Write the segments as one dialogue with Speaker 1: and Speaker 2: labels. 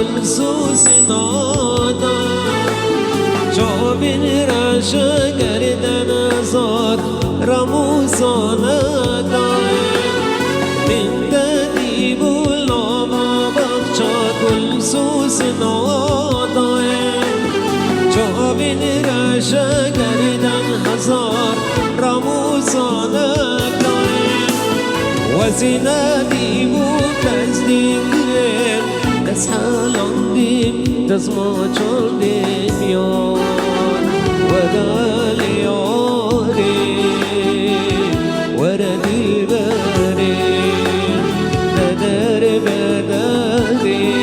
Speaker 1: گل سوز نادان جابین رش گردن ازاد رموزان دایم من دادی بولا ما بخشا گل سوز نادایم جابین رش گردن هزار رموزان دایم وزینادی بو تزدیگرم دست حالاندیم دست ما چندیم یار ودال یاری وردی بری ندر بدری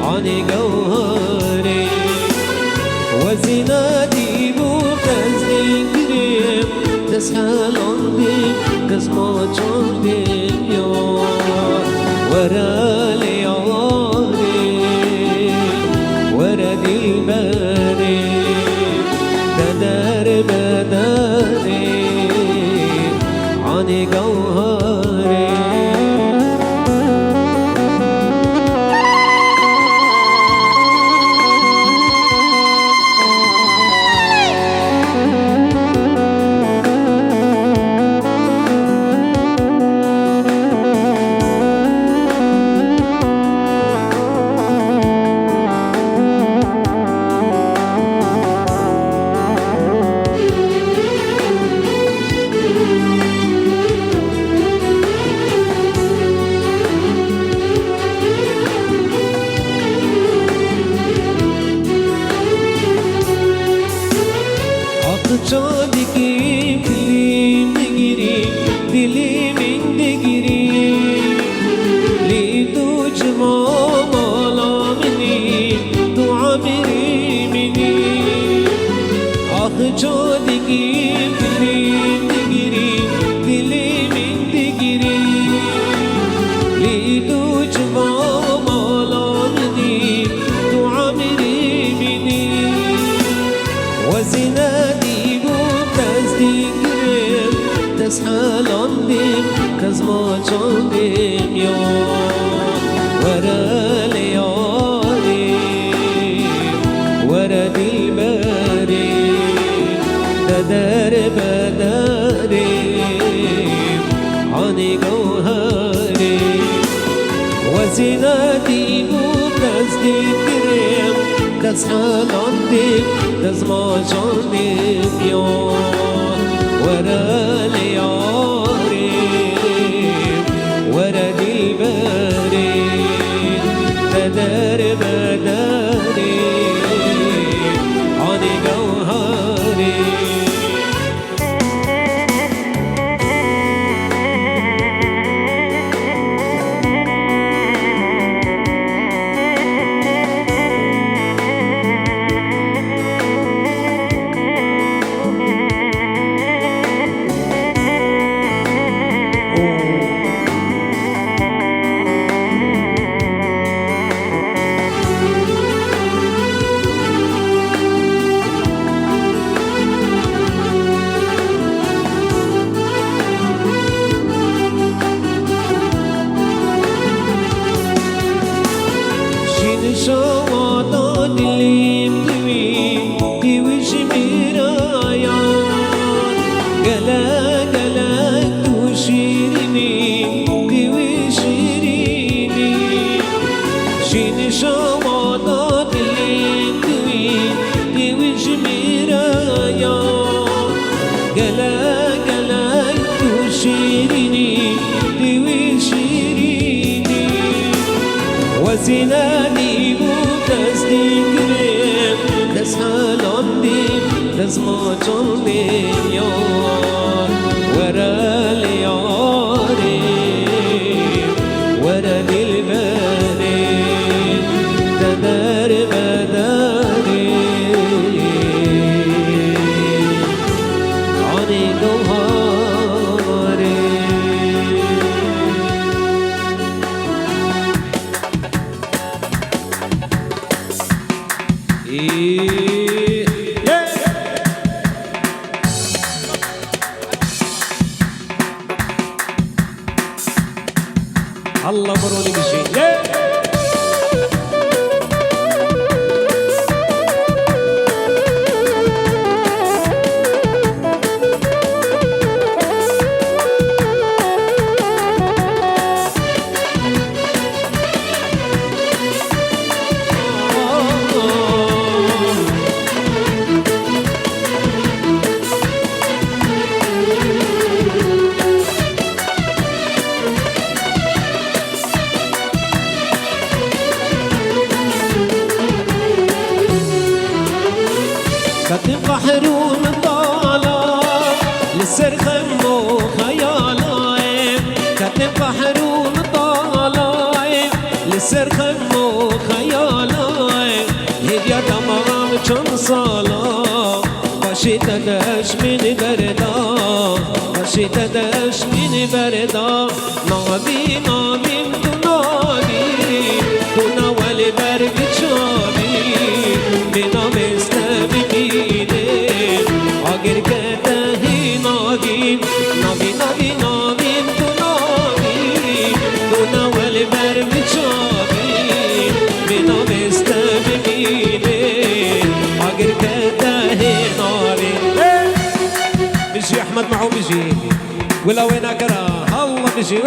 Speaker 1: آنی گوهری وزینادی بو تزدیگرم دست حالاندیم دست ما چندیم یار ورال یاری وردی بری ددر بدری آنی گوهری Çadiki dilim digiri dilimin digiri lidu cemam alamini dua birimini ah çadiki dilim digiri dilimin digiri lidu cemam alamini dua birimini وزنادي تزدیگرم دست حالاندیم کز ما چندیم یار ورال یاری وردی بری ددر بدری آنی گوهری وزنادی تزدیگرم دست حالاندیم دست ما چندیم یار ورال یاری وردی بری ددر بدری آنی گوهری شوادا دلیم دیوش میرایان گلک گلک تو شیرینی دیوی شیرینی شین شوادا دلیم دیوش میرایان گلک گلک تو شیرینی دیوی شیرینی وزینادی تزدیگرم دست حالاندیم دست ما چندیم یار ورال یاری وردی بری ددر بدری آنی گوهری الله بروني بشي لسر خمو خيالاي كتب بحرون طالاي لسر خمو خيالاي هديا تمام چون سالا باشی تدش من بردا باشی تدش من بردا نابی نابیم تو نابی تو نوال برگ چابی بنام استبیده اگر کده نابیم نابی نابی نابیم تو نابی تو نوال برگ چابی بنام استبیده اگر کده بيجي احمد معه بيجي ولا وين اقرا الله بيجي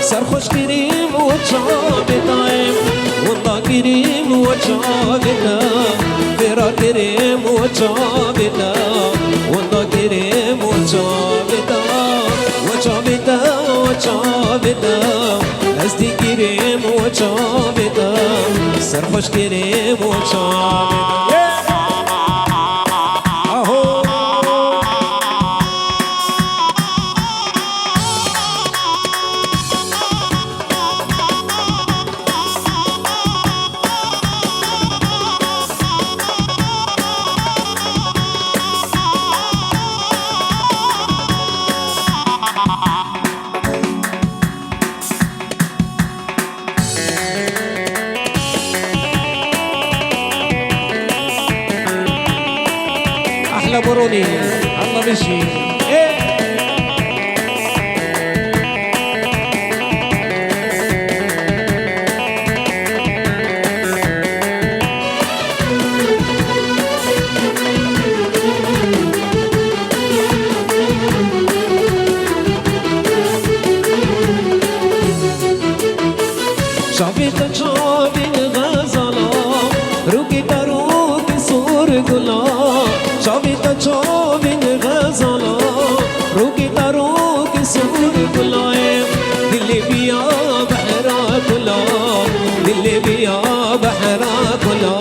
Speaker 1: سرخوش كريم وشابتايم والله كريم وشابتا فرا كريم وشابتا والله كريم وشابتا وشابتا وشابتا أزدي كريم وشابتا سرخوش كريم وشابتا بروني الله مشي شافيت شافي غزالة روكي تروكي صور قلا شافيت شافي غزالة روكي تروكي صور قلا دلي بيا بحرا كلا دلي بيا بحرا كلا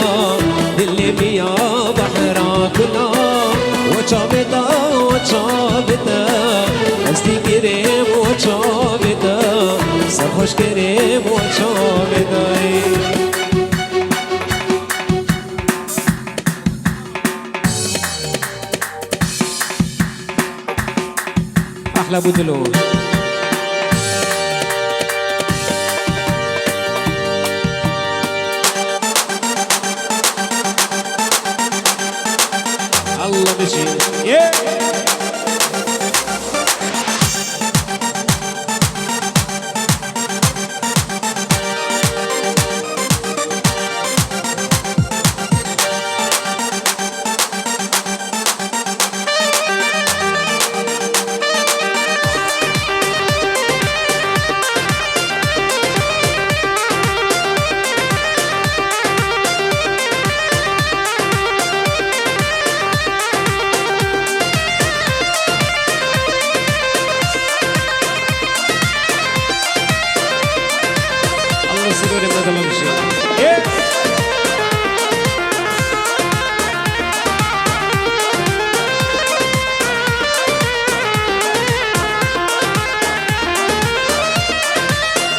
Speaker 1: دلي بيا بحرا كلا وشافيتا وشافيتا أستي كريم وشافيتا سرخوش كريم وشافيتا احلى ابو دلو. الله مشي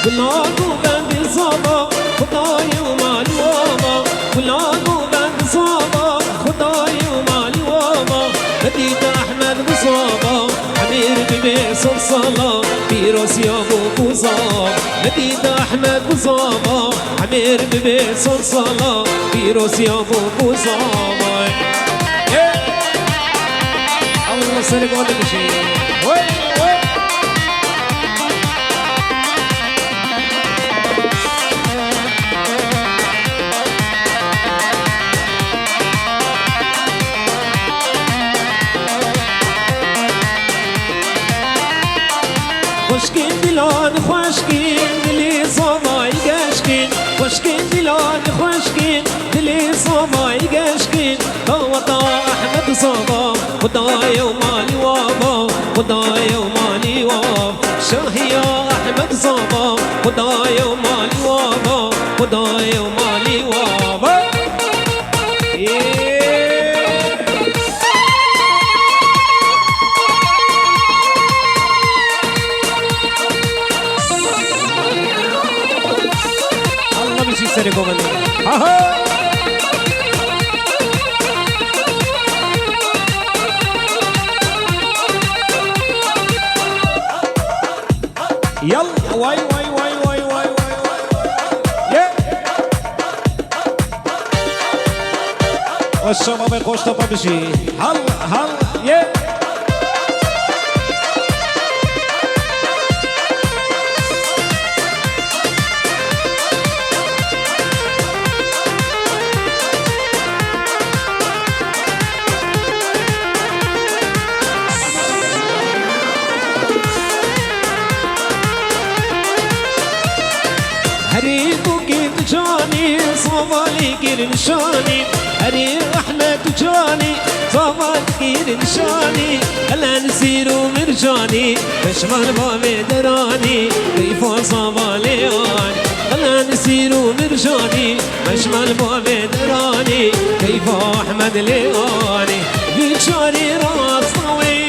Speaker 2: بلاغو بند صابا خدای و مالی وابا بلاغو بند صابا خدای و مالی وابا بديت احمد بصابا عمير ببيس الصلاة في روسيا بو صاب بديت احمد بصابا عمير ببيس الصلاة في روسيا بو صاب
Speaker 1: الله سلك ولا شيء
Speaker 2: خوشكين دلان خوشكين دلي صباي قاشكين خوشكين دلان خوشكين دلي صباي قاشكين طوطا احمد صبا خدايا ومالي وابا خدايا ومالي وابا شاهيا احمد صبا خدايا ومالي وابا خدايا ومالي وابا
Speaker 1: سرقوا مني اها يلا واي واي واي واي واي واي والشباب الخوش طبعا بشي هلا
Speaker 2: هريكو كيف جاني صوالي كير نشاني هري احمد جاني صوالي كير نشاني هلا نسيرو مرجاني بشمال بابي دراني كيف صوالي هلا نسيرو مرجاني بشمال بابي دراني كيف احمد لياني بيجاري راس طويل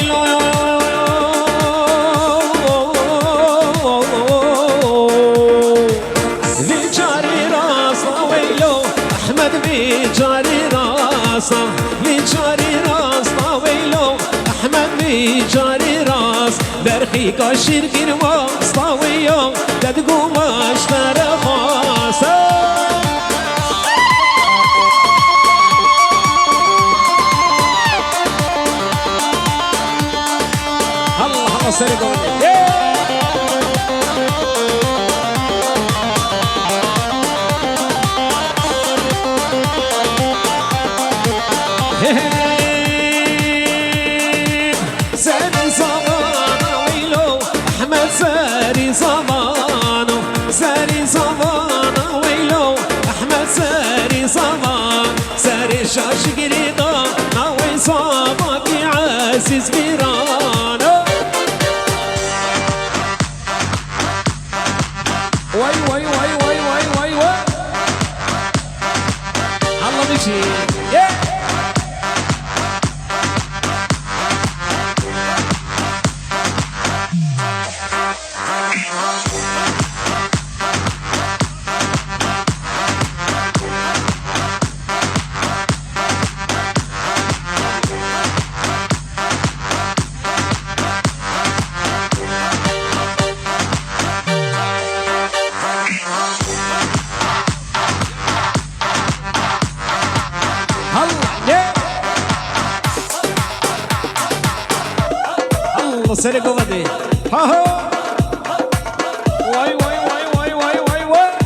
Speaker 2: بيجاري راسه بيجاري راس طاويلو احمد بيجاري راس برخي كاشير كروا طاويو تدقو ماشتر خاصه
Speaker 1: الله سرقوا
Speaker 2: ساري صبانو ويلو احمد ساري صبانو ساري صبانو ويلو احمد ساري صبان ساري شاش قريضا ناوي صابك عزيز بيرانو
Speaker 1: واي واي واي واي واي واي واي الله مشي سرقوا غدي ها ها واي واي واي واي واي واي واي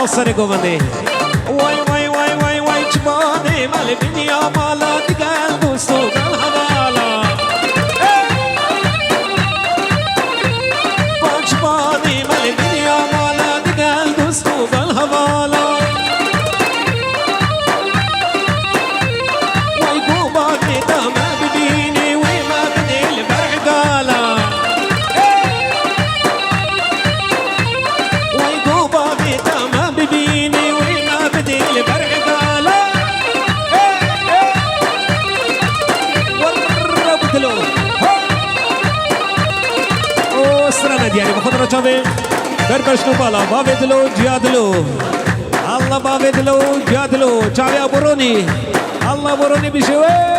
Speaker 1: سرقوا مني واي واي واي واي واي جباني مال الدنيا مالا تقلب سوق الهبالة جباني مال الدنيا مالا تقلب سوق الهبالة واي قوباتي ما بديني وما بدي البرع قالا واي قوباتي بديني وما بدي البرع قالا ورا بدلو او سرنا دياري بخد رجابي بربشنو بالا بابدلو جيادلو الله بابدلو جيادلو چاوي بروني الله بروني بشوي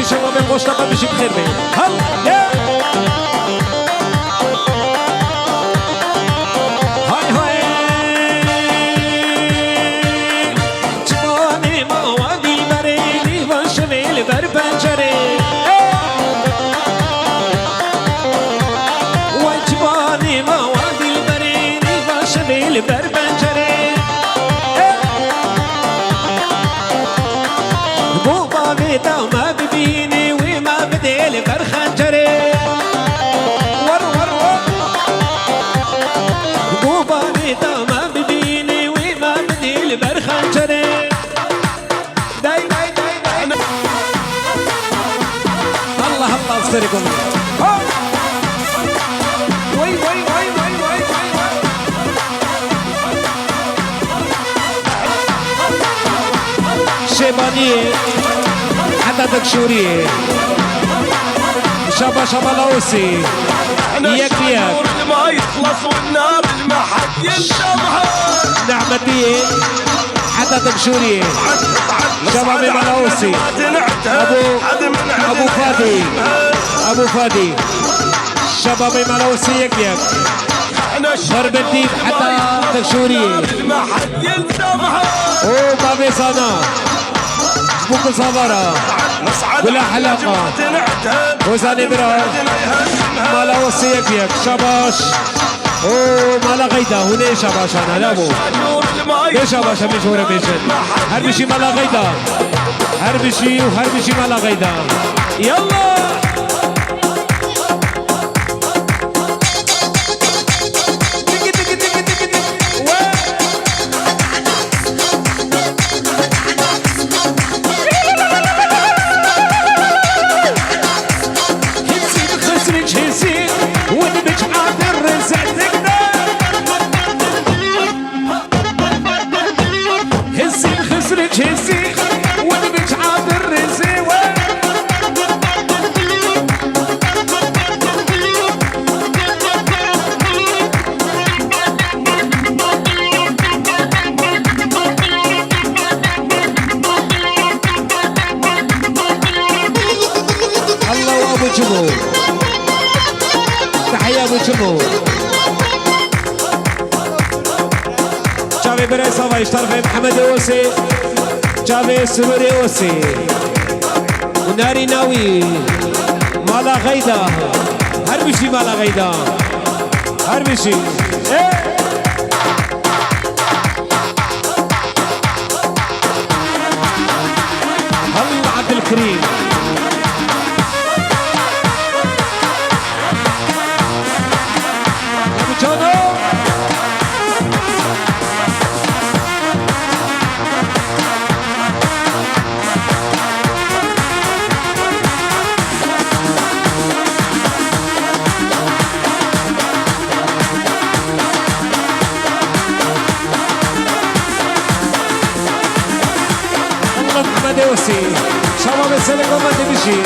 Speaker 1: شباب المشتاق بشي بخير بيه هل هاي هاي جباني موادي بريني وشميل بربنجري وجباني موادي بريني وشميل بربنجري بوبا بيتا ما ببيني وما بدي البرخنجري ور ور ور بوبا بيتا ما ببيني وما بدي البرخنجري داي داي داي داي الله الله استركم وي وي وي وي وي وي شيبانية حتى تكشورية شابا شابا لاوسي ياك ياك
Speaker 3: ما يخلص والنار ما حد ينتبه
Speaker 1: نعمتية حتى تكشورية شباب لاوسي ابو فادي ابو فادي شباب لاوسي ياك ياك ضرب الديب حتى تكشورية
Speaker 3: ما حد ينتبه
Speaker 1: او بابي صانا بوك صبرا ولا حلقة وزاني برا مالا وصيك ياك شباش او مالا غيدا هنا شباش انا لابو ليش شباش مشهورة بيشن هر بشي مالا غيدا هر بشي وهر بشي مالا غيدا يلا جمهور تحية ابو جمهور جافي بري صافا يشترك في محمد اوسي جافي السروري اوسي وناري ناوي مالا غيدا هربشي مالا غيدا هربشي ايه الله عبد الكريم ابو جانو الله محمد اوسي شباب السلكه ما تمشي